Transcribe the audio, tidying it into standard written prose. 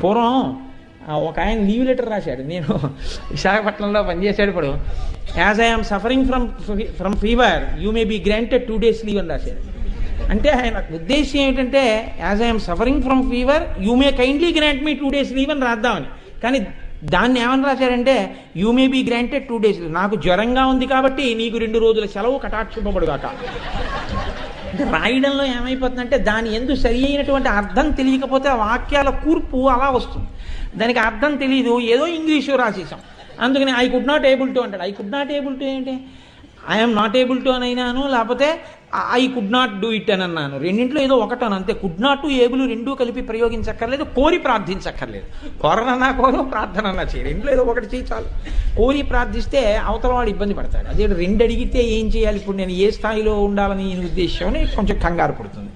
పూర్వం ఒక ఆయన లీవ్ లెటర్ రాశాడు. నేను విశాఖపట్నంలో పనిచేసాడు. ఇప్పుడు as I'm suffering from fever you may be granted 2 days leave అని రాశాడు. అంటే ఆయన ఉద్దేశం ఏంటంటే as I'm suffering from fever you may kindly grant me 2 days leave అని రాద్దామని. కానీ దాన్ని ఏమని రాశారంటే you may be granted 2 days leave. నాకు జ్వరంగా ఉంది కాబట్టి నీకు 2 రోజుల సెలవు కటాక్షింపబడుగాక. అంటే రాయడంలో ఏమైపోతుందంటే దాని ఎందుకు సరి అయినటువంటి అర్థం తెలియకపోతే ఆ వాక్యాల కూర్పు అలా వస్తుంది. దానికి అర్థం తెలియదు, ఏదో ఇంగ్లీషు రాసేసాం. అందుకని I could not able to అంటాడు. I could not able to ఏంటి? ఐఎమ్ నాట్ ఏబుల్ టు అని అయినాను, లేకపోతే I could not do it అని అన్నాను. రెండింటిలో ఏదో ఒకటను అంతే. కుడ్ నాట్ ఏబుల్ రెండూ కలిపి ప్రయోగించక్కర్లేదు, కోరి ప్రార్థించక్కర్లేదు. కోరనన్నా కోరు, ప్రార్థన అన్నా చేయి, రెండులో ఏదో ఒకటి చేయి చాలు. కోరి ప్రార్థిస్తే అవతల వాడు ఇబ్బంది పడతాడు. అదే 2 అడిగితే ఏం చేయాలి, ఇప్పుడు నేను ఏ స్థాయిలో ఉండాలని ఉద్దేశం అని కొంచెం కంగారు పడుతుంది.